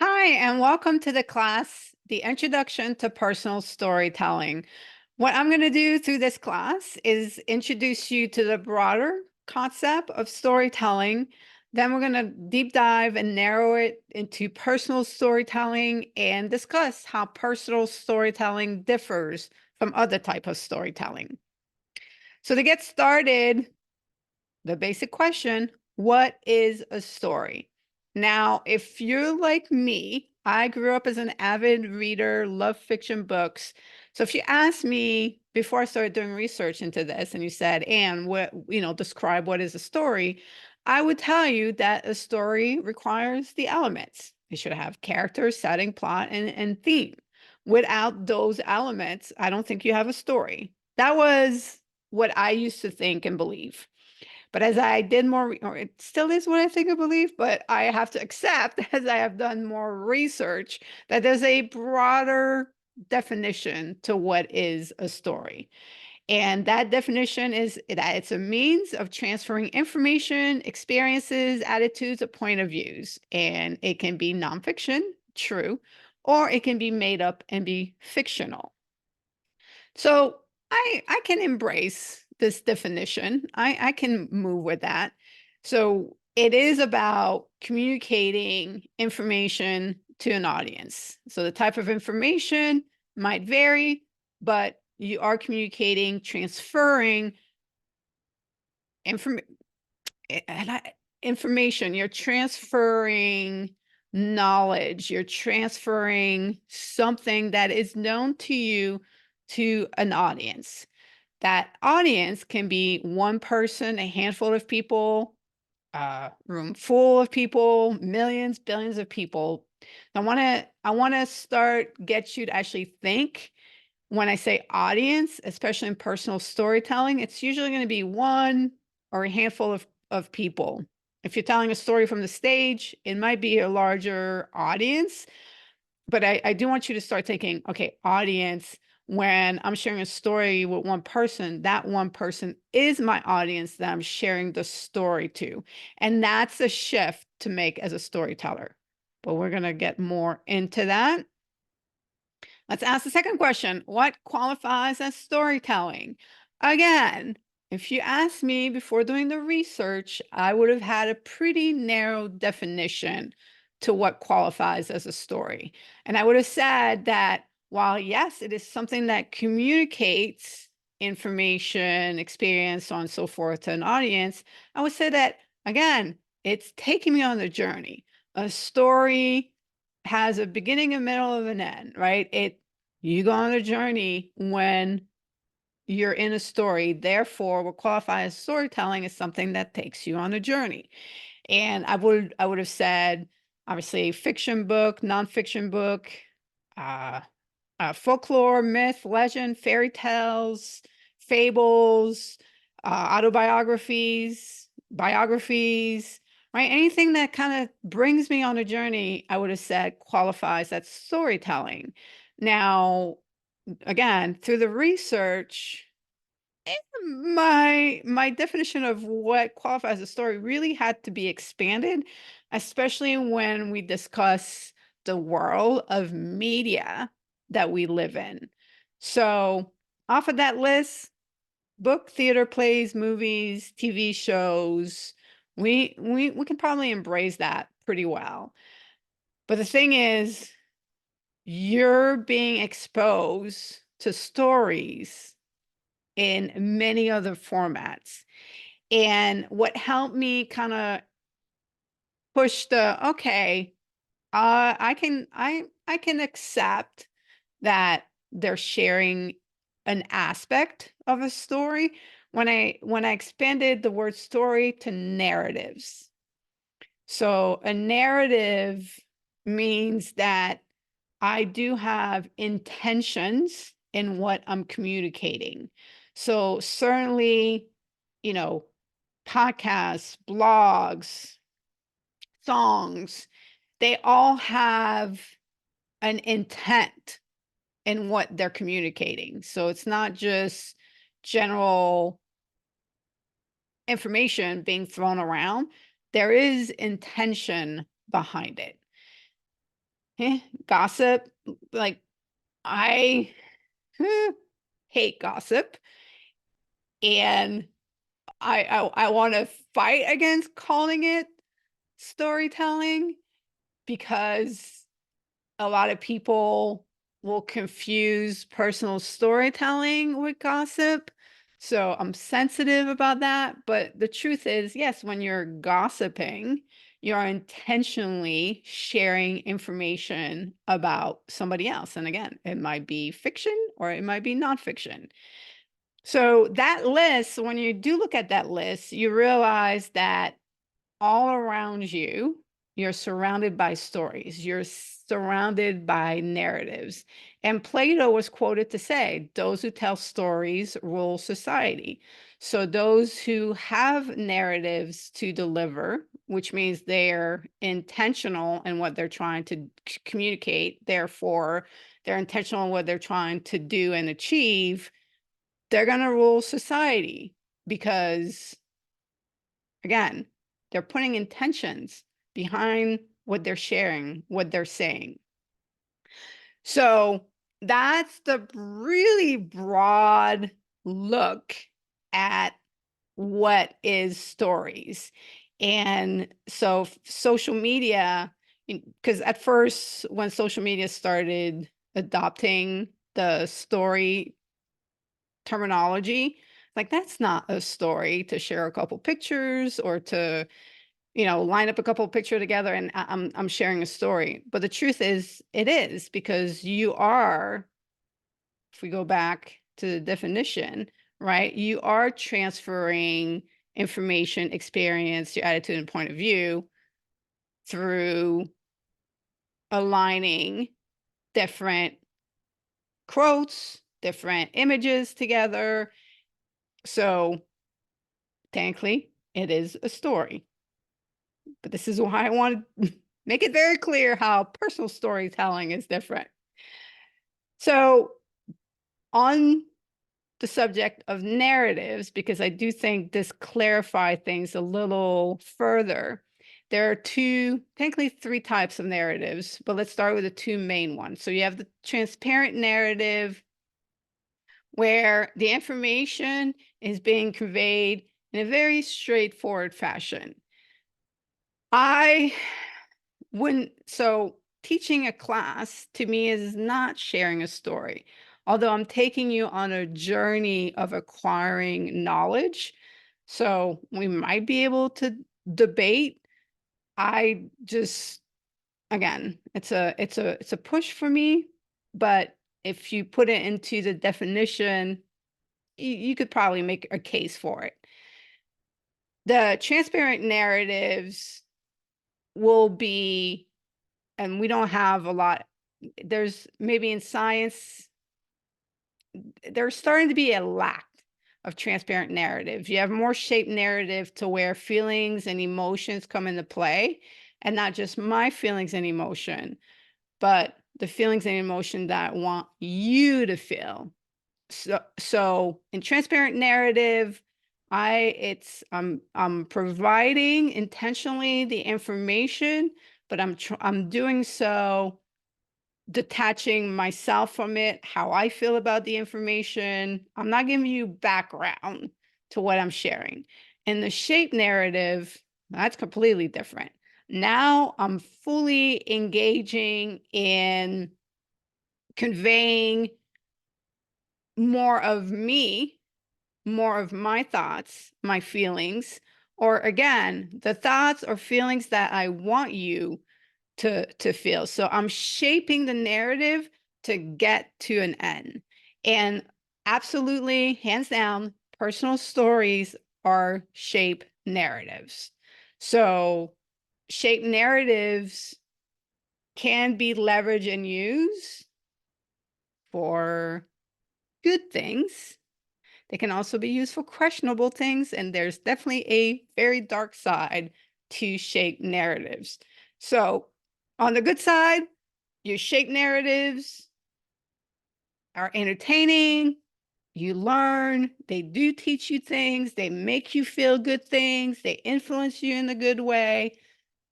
Hi, and welcome to the class, The Introduction to Personal Storytelling. What I'm going to do through this class is introduce you to the broader concept of storytelling. Then we're going to deep dive and narrow it into personal storytelling and discuss how personal storytelling differs from other type of storytelling. So to get started, the basic question, what is a story? Now, if you're like me, I grew up as an avid reader, love fiction books. So if you asked me before I started doing research into this and you said, Anne, describe what is a story, I would tell you that a story requires the elements. It should have character, setting, plot, and theme. Without those elements, I don't think you have a story. That was what I used to think and believe. But as I did more, or it still is what I think and believe, but I have to accept as I have done more research that there's a broader definition to what is a story. And that definition is that it's a means of transferring information, experiences, attitudes, or point of views. And it can be nonfiction, true, or it can be made up and be fictional. So I can embrace this definition. I can move with that. So it is about communicating information to an audience. So the type of information might vary, but you are communicating, transferring inform and information. You're transferring knowledge. You're transferring something that is known to you to an audience. That audience can be one person, a handful of people, a room full of people, millions, billions of people. I want to get you to actually think when I say audience, especially in personal storytelling, it's usually going to be one or a handful of people. If you're telling a story from the stage, it might be a larger audience, but I do want you to start thinking, okay, audience, when I'm sharing a story with one person, that one person is my audience that I'm sharing the story to. And that's a shift to make as a storyteller. But we're going to get more into that. Let's ask the second question. What qualifies as storytelling? Again, if you asked me before doing the research, I would have had a pretty narrow definition to what qualifies as a story. And I would have said that while, yes, it is something that communicates information, experience, so on and so forth to an audience, I would say that, again, it's taking me on the journey. A story has a beginning, a middle, of an end, right? You go on a journey when you're in a story. Therefore, what qualifies as storytelling is something that takes you on a journey. And I would have said, obviously, fiction book, nonfiction book, uh, folklore, myth, legend, fairy tales, fables, autobiographies, biographies, right? Anything that kind of brings me on a journey, I would have said qualifies as storytelling. Now, again, through the research, my definition of what qualifies as a story really had to be expanded, especially when we discuss the world of media that we live in. So, off of that list, book, theater, plays, movies, TV shows, we can probably embrace that pretty well. But the thing is, you're being exposed to stories in many other formats. And what helped me kind of push the, okay, I can accept that they're sharing an aspect of a story when I expanded the word story to narratives. So a narrative means that I do have intentions in what I'm communicating. So certainly, you know, podcasts, blogs, songs, they all have an intent in what they're communicating. So it's not just general information being thrown around. There is intention behind it. Gossip, like I hate gossip, and I want to fight against calling it storytelling because a lot of people will confuse personal storytelling with gossip. So I'm sensitive about that. But the truth is, yes, when you're gossiping, you're intentionally sharing information about somebody else. And again, it might be fiction or it might be nonfiction. So that list, when you do look at that list, you realize that all around you, you're surrounded by stories, you're surrounded by narratives. And Plato was quoted to say, those who tell stories rule society. So those who have narratives to deliver, which means they're intentional in what they're trying to communicate, therefore, they're intentional in what they're trying to do and achieve, they're going to rule society because, again, they're putting intentions behind what they're sharing, what they're saying. So that's the really broad look at what is stories. And so social media, because at first, when social media started adopting the story terminology, like that's not a story to share a couple pictures or to line up a couple of pictures together and I'm sharing a story. But the truth is, it is because you are, if we go back to the definition, right? You are transferring information, experience, your attitude and point of view through aligning different quotes, different images together. So technically, it is a story. But this is why I want to make it very clear how personal storytelling is different. So on the subject of narratives, because I do think this clarifies things a little further, there are technically three types of narratives, but let's start with the two main ones. So you have the transparent narrative, where the information is being conveyed in a very straightforward fashion. So teaching a class to me is not sharing a story, although I'm taking you on a journey of acquiring knowledge. So we might be able to debate. I just, again, it's a push for me, but if you put it into the definition, you could probably make a case for it. The transparent narratives will be, and we don't have a lot, there's maybe in science, there's starting to be a lack of transparent narrative. You have more shaped narrative to where feelings and emotions come into play, and not just my feelings and emotion, but the feelings and emotion that I want you to feel. So in transparent narrative, I'm providing intentionally the information, but I'm doing so detaching myself from it, how I feel about the information. I'm not giving you background to what I'm sharing. In the shape narrative, that's completely different. Now I'm fully engaging in conveying more of me, more of my thoughts, my feelings, or again, the thoughts or feelings that I want you to feel. So I'm shaping the narrative to get to an end. And absolutely, hands down, personal stories are shape narratives. So shape narratives can be leveraged and used for good things. They can also be used for questionable things, and there's definitely a very dark side to shape narratives. So on the good side, your shape narratives are entertaining, you learn, they do teach you things, they make you feel good things, they influence you in a good way,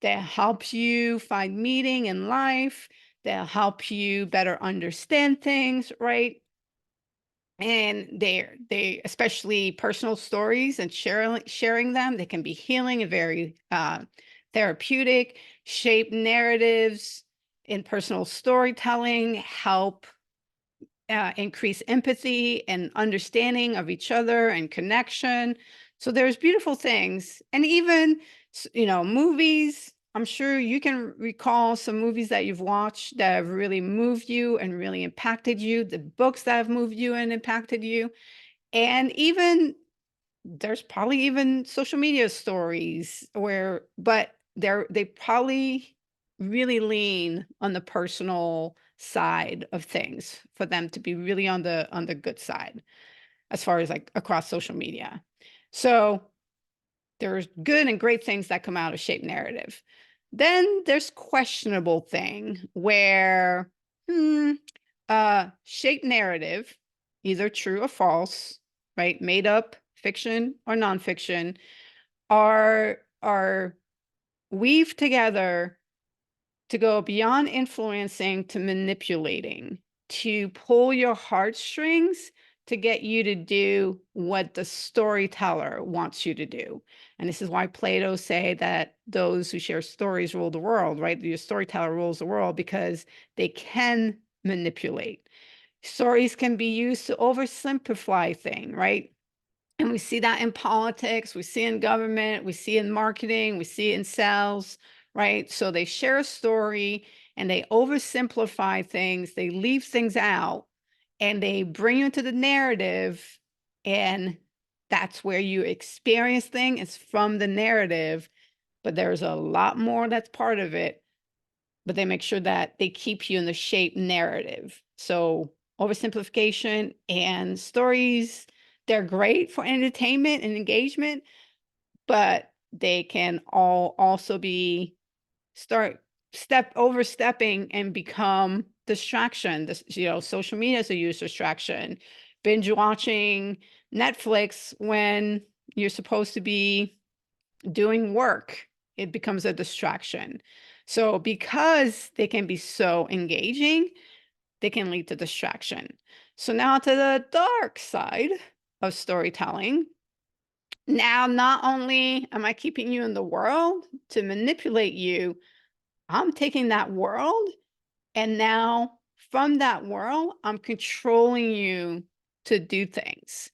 that helps you find meaning in life, They'll help you better understand things, right? And they especially personal stories and sharing them, they can be healing and very therapeutic. Shape narratives in personal storytelling help increase empathy and understanding of each other and connection. So there's beautiful things. And even, movies, I'm sure you can recall some movies that you've watched that have really moved you and really impacted you, the books that have moved you and impacted you. And even there's probably even social media stories where, but they probably really lean on the personal side of things for them to be really on the good side as far as like across social media. So there's good and great things that come out of shape narrative. Then there's questionable thing where shape narrative, either true or false, right? Made up fiction or nonfiction, are weaved together to go beyond influencing to manipulating, to pull your heartstrings to get you to do what the storyteller wants you to do. And this is why Plato say that those who share stories rule the world, right? The storyteller rules the world because they can manipulate. Stories can be used to oversimplify things, right? And we see that in politics, we see in government, we see in marketing, we see in sales, right? So they share a story and they oversimplify things, they leave things out, and they bring you into the narrative. And that's where you experience things. It's from the narrative, but there's a lot more that's part of it. But they make sure that they keep you in the shape narrative. So oversimplification and stories, they're great for entertainment and engagement, but they can all also be overstepping and become distraction. This, social media is a huge distraction. Binge watching Netflix when you're supposed to be doing work, it becomes a distraction. So because they can be so engaging, they can lead to distraction. So now to the dark side of storytelling. Now, not only am I keeping you in the world to manipulate you, I'm taking that world and now from that world, I'm controlling you to do things.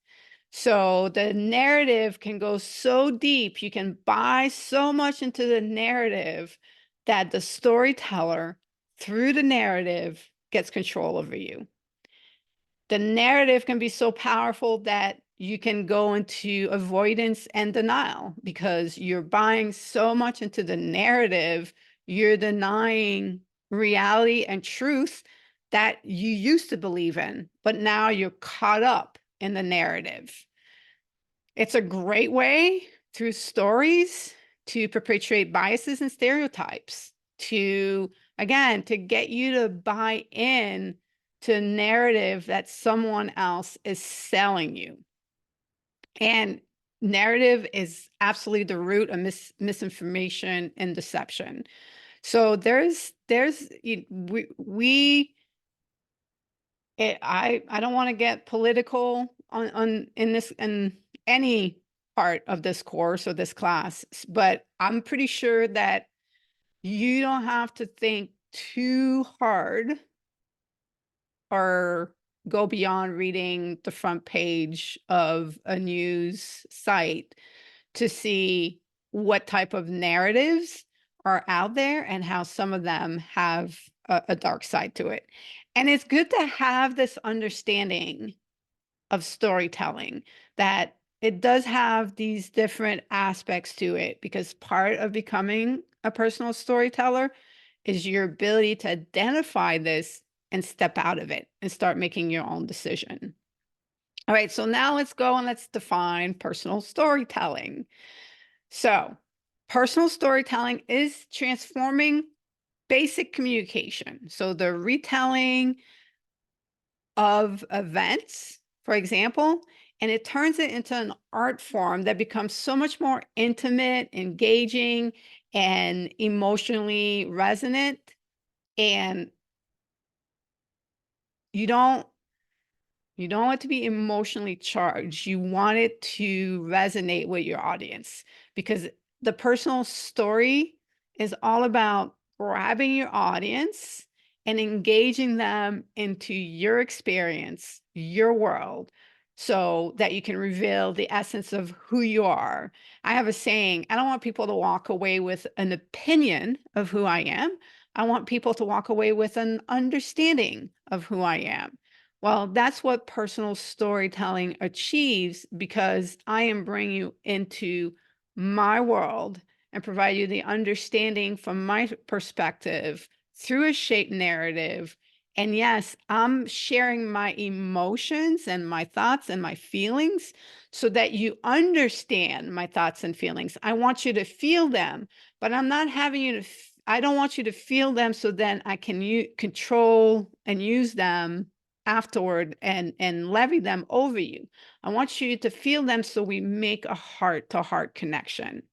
So the narrative can go so deep, you can buy so much into the narrative that the storyteller, through the narrative, gets control over you. The narrative can be so powerful that you can go into avoidance and denial because you're buying so much into the narrative, you're denying reality and truth that you used to believe in, but now you're caught up in the narrative. It's a great way through stories to perpetuate biases and stereotypes, to, again, to get you to buy in to a narrative that someone else is selling you. And narrative is absolutely the root of misinformation and deception. So I don't want to get political on in this in any part of this course or this class, but I'm pretty sure that you don't have to think too hard or go beyond reading the front page of a news site to see what type of narratives are out there and how some of them have a dark side to it. And it's good to have this understanding of storytelling, that it does have these different aspects to it, because part of becoming a personal storyteller is your ability to identify this and step out of it and start making your own decision. All right, so now let's go and let's define personal storytelling. So, personal storytelling is transforming basic communication. So, the retelling of events, for example, and it turns it into an art form that becomes so much more intimate, engaging, and emotionally resonant. And you don't want it to be emotionally charged. You want it to resonate with your audience, because the personal story is all about grabbing your audience and engaging them into your experience, your world, so that you can reveal the essence of who you are. I have a saying, I don't want people to walk away with an opinion of who I am. I want people to walk away with an understanding of who I am. Well, that's what personal storytelling achieves, because I am bringing you into my world and provide you the understanding from my perspective through a shaped narrative. And yes, I'm sharing my emotions and my thoughts and my feelings so that you understand my thoughts and feelings. I want you to feel them, but I'm not having you to, I don't want you to feel them so then I can control and use them afterward and levy them over you. I want you to feel them so we make a heart-to-heart connection.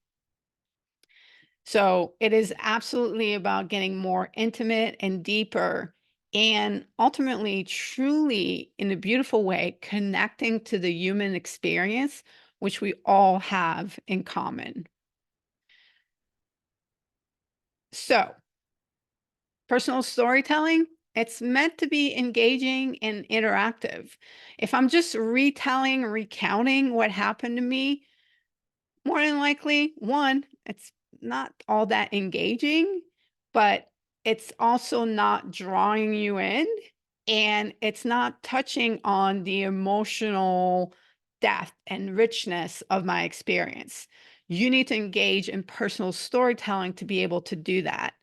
So it is absolutely about getting more intimate and deeper, and ultimately, truly, in a beautiful way, connecting to the human experience, which we all have in common. So personal storytelling, it's meant to be engaging and interactive. If I'm just retelling, recounting what happened to me, more than likely, one, it's not all that engaging, but it's also not drawing you in, and it's not touching on the emotional depth and richness of my experience. You need to engage in personal storytelling to be able to do that.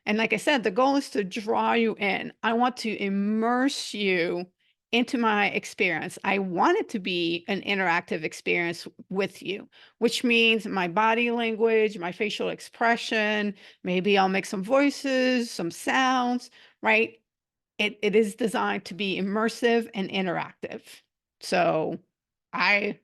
And like I said, the goal is to draw you in. I want to immerse you into my experience. I want it to be an interactive experience with you, which means my body language, my facial expression, maybe I'll make some voices, some sounds, right? It is designed to be immersive and interactive. So I,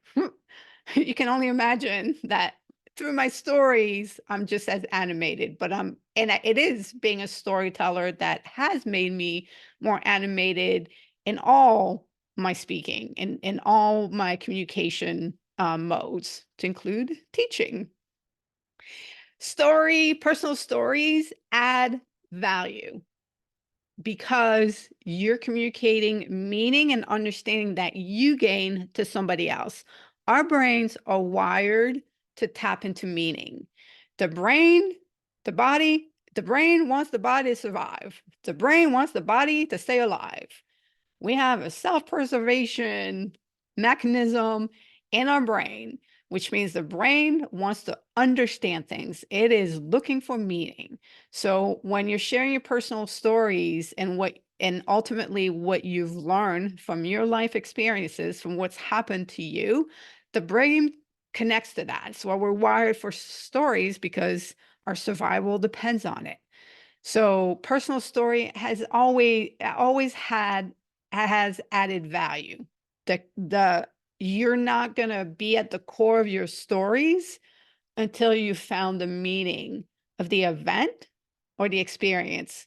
you can only imagine that through my stories, I'm just as animated, but it is being a storyteller that has made me more animated in all my speaking and in all my communication modes, to include teaching. Personal stories add value because you're communicating meaning and understanding that you gain to somebody else. Our brains are wired to tap into meaning. The brain, the brain wants the body to survive. The brain wants the body to stay alive. We have a self-preservation mechanism in our brain, which means the brain wants to understand things. It is looking for meaning. So when you're sharing your personal stories and ultimately what you've learned from your life experiences, from what's happened to you, the brain connects to that. So we're wired for stories because our survival depends on it. So personal story has added value. The You're not gonna be at the core of your stories until you found the meaning of the event or the experience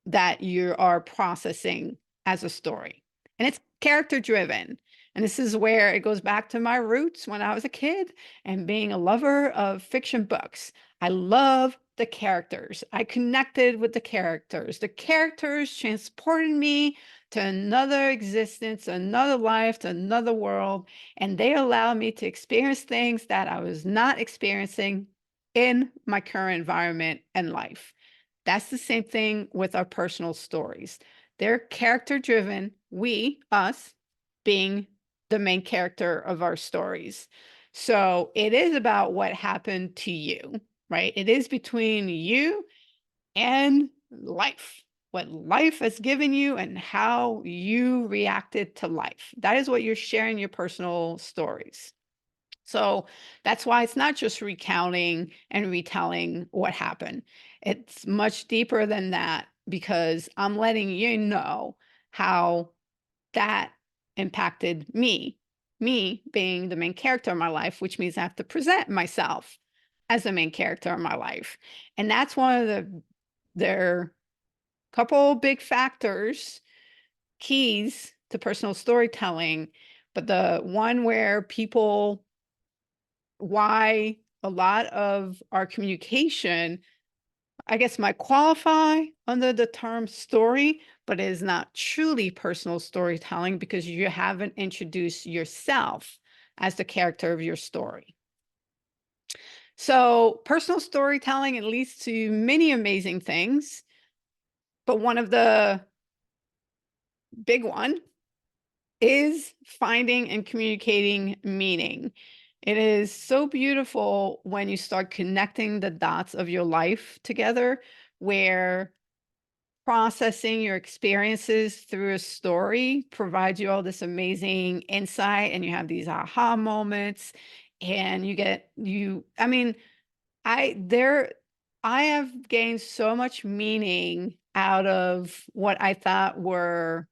that you are processing as a story. And it's character driven. And this is where it goes back to my roots when I was a kid and being a lover of fiction books. I love the characters. I connected with the characters. The characters transported me to another existence, another life, to another world. And they allowed me to experience things that I was not experiencing in my current environment and life. That's the same thing with our personal stories. They're character driven, us, being the main character of our stories. So it is about what happened to you, right? It is between you and life, what life has given you and how you reacted to life. That is what you're sharing your personal stories. So that's why it's not just recounting and retelling what happened. It's much deeper than that, because I'm letting you know how that impacted me being the main character of my life, which means I have to present myself as the main character of my life. And that's one of there are couple big factors keys to personal storytelling, but the one where why a lot of our communication, I guess, might qualify under the term story, but it is not truly personal storytelling because you haven't introduced yourself as the character of your story. So personal storytelling, it leads to many amazing things, but one of the big one is finding and communicating meaning. It is so beautiful when you start connecting the dots of your life together, where processing your experiences through a story provides you all this amazing insight, and you have these aha moments, and I mean, I there I have gained so much meaning out of what I thought were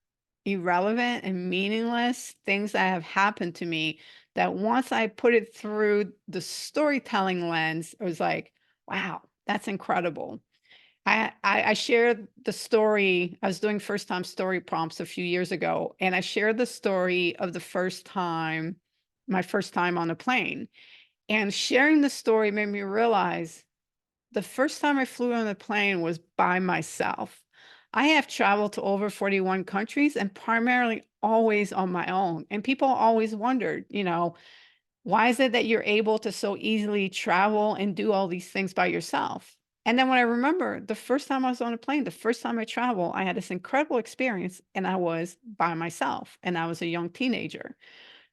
irrelevant and meaningless things that have happened to me, that once I put it through the storytelling lens, it was like, wow, that's incredible. I shared the story. I was doing first time story prompts a few years ago, and I shared the story of my first time on a plane. And sharing the story made me realize the first time I flew on a plane was by myself. I have traveled to over 41 countries and primarily always on my own. And people always wondered, why is it that you're able to so easily travel and do all these things by yourself? And then when I remember the first time I was on a plane, the first time I traveled, I had this incredible experience and I was by myself and I was a young teenager.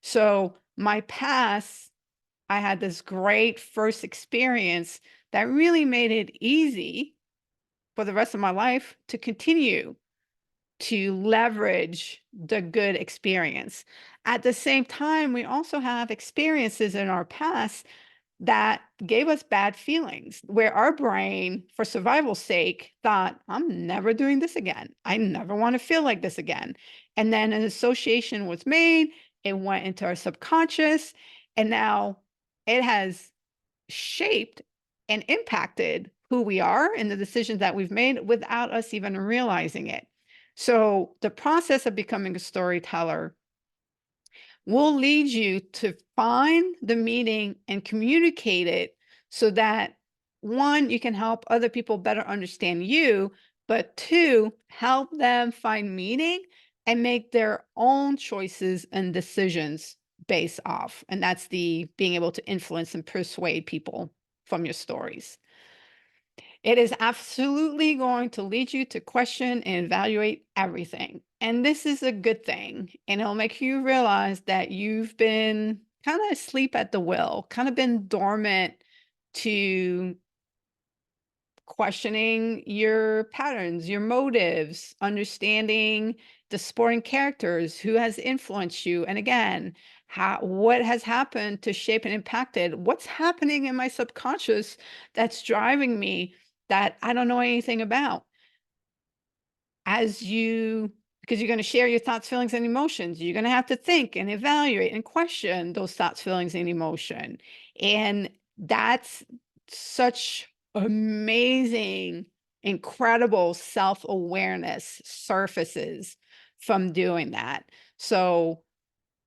So my past, I had this great first experience that really made it easy for the rest of my life to continue to leverage the good experience. At the same time, we also have experiences in our past that gave us bad feelings, where our brain, for survival's sake, thought, I'm never doing this again. I never want to feel like this again. And then an association was made, it went into our subconscious, and now it has shaped and impacted who we are and the decisions that we've made without us even realizing it. So the process of becoming a storyteller will lead you to find the meaning and communicate it so that, one, you can help other people better understand you, but two, help them find meaning and make their own choices and decisions based off. And that's the being able to influence and persuade people from your stories. It is absolutely going to lead you to question and evaluate everything. And this is a good thing. And it'll make you realize that you've been kind of asleep at the wheel, kind of been dormant to questioning your patterns, your motives, understanding the supporting characters, who has influenced you, and again, what has happened to shape and impacted what's happening in my subconscious that's driving me that I don't know anything about. As you Because you're going to share your thoughts, feelings, and emotions. You're going to have to think and evaluate and question those thoughts, feelings, and emotion. And that's such amazing, incredible self-awareness surfaces from doing that. So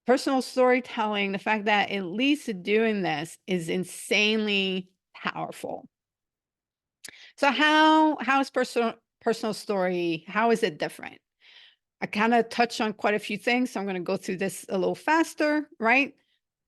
personal storytelling, the fact that it leads to doing this is insanely powerful. So how is personal story, how is it different? I kind of touched on quite a few things, so I'm going to go through this a little faster, right?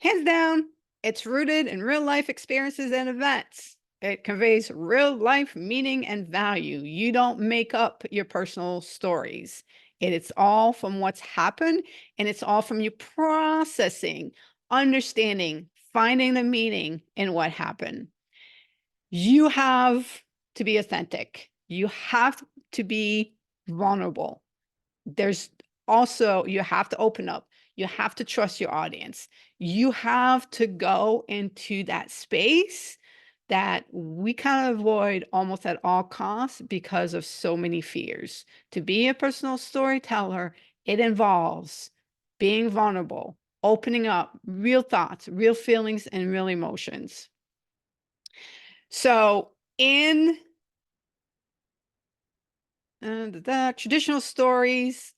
Hands down, it's rooted in real life experiences and events. It conveys real life meaning and value. You don't make up your personal stories. It's all from what's happened, and it's all from you processing, understanding, finding the meaning in what happened. You have to be authentic. You have to be vulnerable. There's also, you have to open up. You have to trust your audience. You have to go into that space that we kind of avoid almost at all costs because of so many fears. To be a personal storyteller, it involves being vulnerable, opening up real thoughts, real feelings, and real emotions. So in the traditional stories,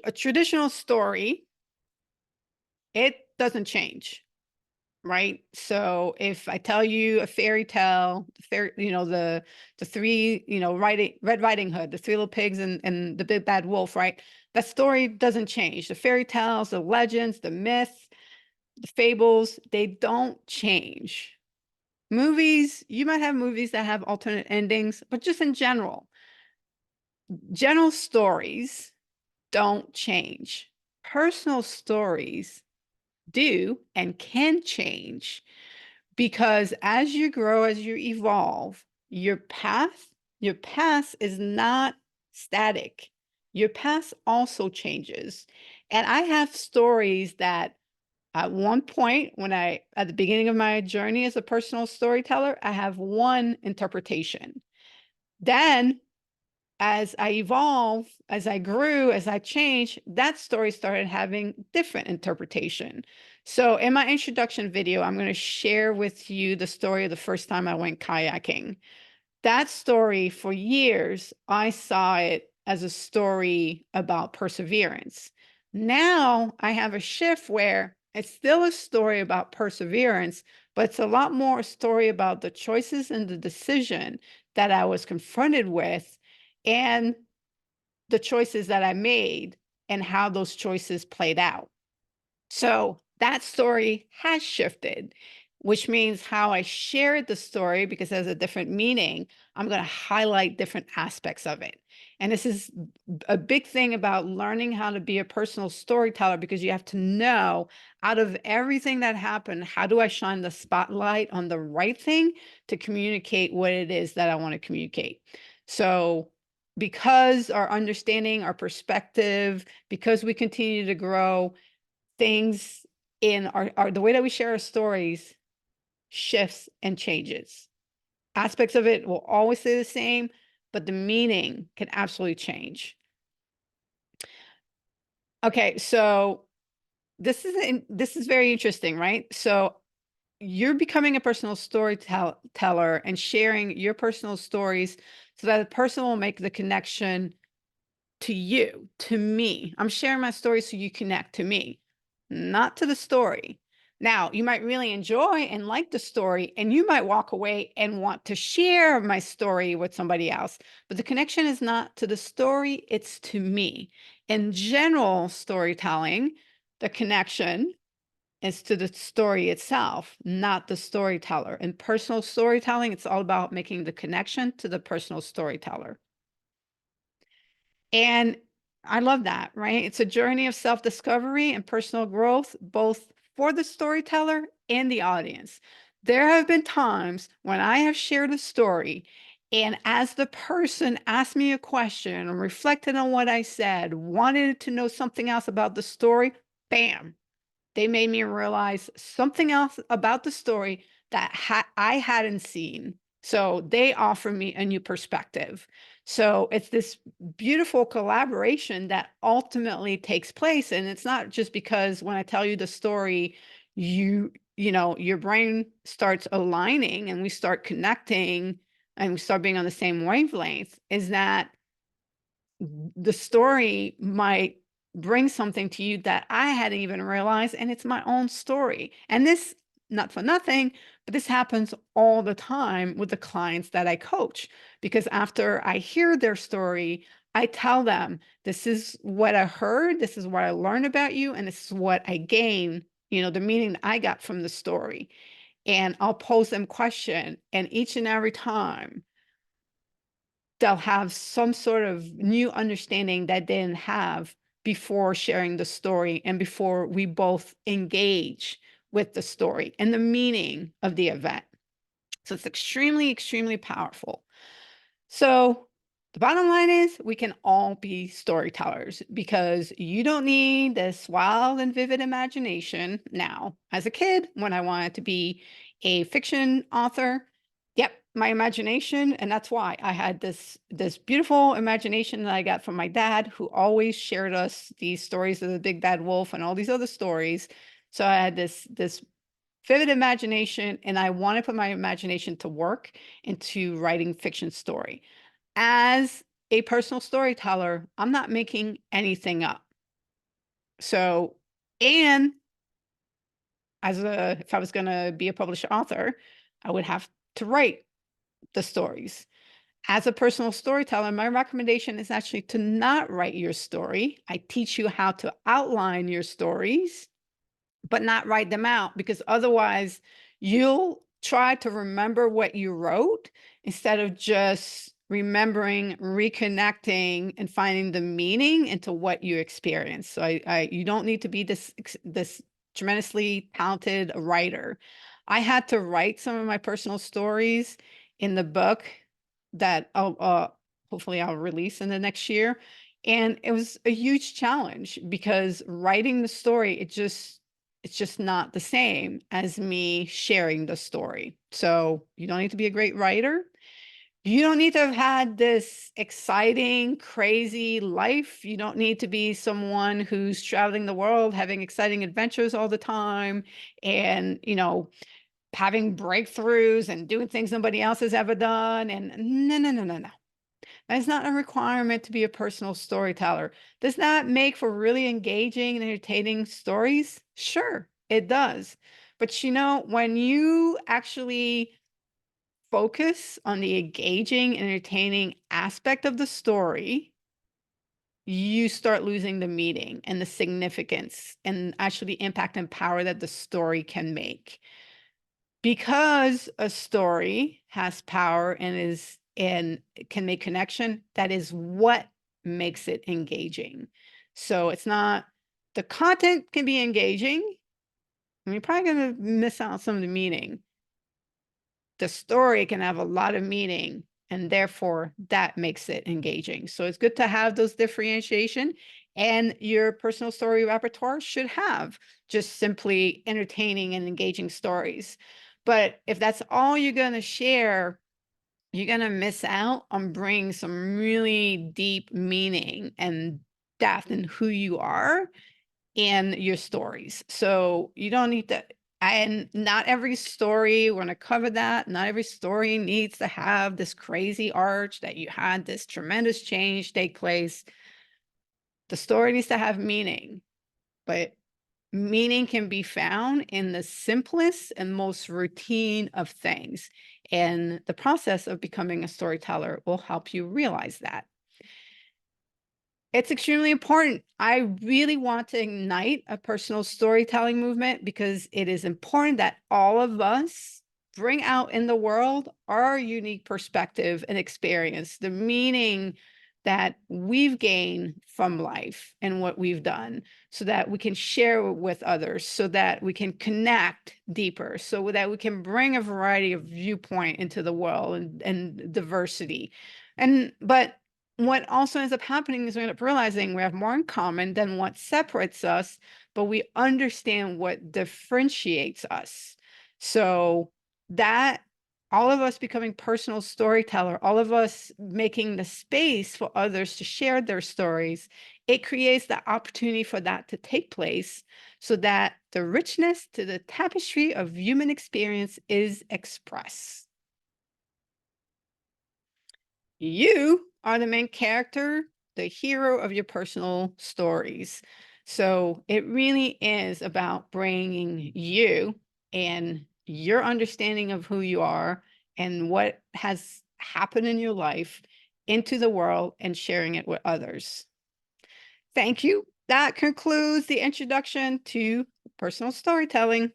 A traditional story, it doesn't change, right? So if I tell you a fairy tale, the three, Red Riding Hood, the three little pigs and the big bad wolf, right? That story doesn't change. The fairy tales, the legends, the myths, the fables, they don't change. Movies, you might have movies that have alternate endings, but just in general stories don't change. Personal stories do and can change because as you grow, as you evolve, your path is not static. Your path also changes. And I have stories that at one point, at the beginning of my journey as a personal storyteller, I have one interpretation. Then as I evolve, as I grew, as I changed, that story started having different interpretation. So in my introduction video, I'm going to share with you the story of the first time I went kayaking. That story, for years, I saw it as a story about perseverance. Now I have a shift where it's still a story about perseverance, but it's a lot more a story about the choices and the decision that I was confronted with and the choices that I made and how those choices played out. So that story has shifted, which means how I shared the story, because it has a different meaning, I'm going to highlight different aspects of it. And this is a big thing about learning how to be a personal storyteller, because you have to know, out of everything that happened, how do I shine the spotlight on the right thing to communicate what it is that I want to communicate? So because our understanding, our perspective, because we continue to grow, things in the way that we share our stories shifts and changes. Aspects of it will always stay the same, but the meaning can absolutely change. Okay, so this is very interesting, right? So you're becoming a personal storyteller and sharing your personal stories so that the person will make the connection to you, to me. I'm sharing my story so you connect to me, not to the story. Now, you might really enjoy and like the story, and you might walk away and want to share my story with somebody else. But the connection is not to the story, it's to me. In general storytelling, the connection is to the story itself, not the storyteller. In personal storytelling, it's all about making the connection to the personal storyteller. And I love that, right? It's a journey of self-discovery and personal growth, both for the storyteller and the audience. There have been times when I have shared a story, and as the person asked me a question and reflected on what I said, wanted to know something else about the story, bam, they made me realize something else about the story that I hadn't seen. So they offer me a new perspective. So it's this beautiful collaboration that ultimately takes place. And it's not just because when I tell you the story, your brain starts aligning and we start connecting and we start being on the same wavelength, is that the story might bring something to you that I hadn't even realized, and it's my own story. And this, not for nothing, but this happens all the time with the clients that I coach, because after I hear their story, I tell them, this is what I heard, this is what I learned about you, and this is what I gain, the meaning I got from the story. And I'll pose them question, and each and every time they'll have some sort of new understanding that they didn't have before sharing the story and before we both engage with the story and the meaning of the event. So it's extremely, extremely powerful. So the bottom line is we can all be storytellers, because you don't need this wild and vivid imagination. Now, as a kid, when I wanted to be a fiction author, yep, my imagination, and that's why I had this beautiful imagination that I got from my dad, who always shared us these stories of the big bad wolf and all these other stories. So I had this vivid imagination, and I want to put my imagination to work into writing fiction story. As a personal storyteller, I'm not making anything up. So, and if I was going to be a published author, I would have to write the stories. As a personal storyteller, my recommendation is actually to not write your story. I teach you how to outline your stories, but not write them out, because otherwise you'll try to remember what you wrote instead of just remembering, reconnecting, and finding the meaning into what you experienced. So you don't need to be this tremendously talented writer. I had to write some of my personal stories in the book that hopefully I'll release in the next year. And it was a huge challenge because writing the story, it's just not the same as me sharing the story. So you don't need to be a great writer. You don't need to have had this exciting, crazy life. You don't need to be someone who's traveling the world, having exciting adventures all the time, and, having breakthroughs and doing things nobody else has ever done. And no, no, no, no, no. That's not a requirement to be a personal storyteller. Does that make for really engaging and entertaining stories? Sure, it does. But when you actually focus on the engaging and entertaining aspect of the story, you start losing the meaning and the significance and actually the impact and power that the story can make. Because a story has power and can make connection, that is what makes it engaging. So it's not, the content can be engaging, and you're probably going to miss out some of the meaning. The story can have a lot of meaning, and therefore that makes it engaging. So it's good to have those differentiation, and your personal story repertoire should have just simply entertaining and engaging stories. But if that's all you're going to share, you're going to miss out on bringing some really deep meaning and depth in who you are and your stories. So you don't need to, and not every story, we're going to cover that. Not every story needs to have this crazy arch that you had this tremendous change take place. The story needs to have meaning, but meaning can be found in the simplest and most routine of things. And the process of becoming a storyteller will help you realize that. It's extremely important. I really want to ignite a personal storytelling movement because it is important that all of us bring out in the world our unique perspective and experience, the meaning that we've gained from life and what we've done, so that we can share with others, so that we can connect deeper, so that we can bring a variety of viewpoint into the world and diversity. But what also ends up happening is we end up realizing we have more in common than what separates us, but we understand what differentiates us. So that all of us becoming personal storyteller, all of us making the space for others to share their stories, it creates the opportunity for that to take place, so that the richness to the tapestry of human experience is expressed. You are the main character, the hero of your personal stories. So it really is about bringing you and your understanding of who you are and what has happened in your life into the world and sharing it with others. Thank you. That concludes the introduction to personal storytelling.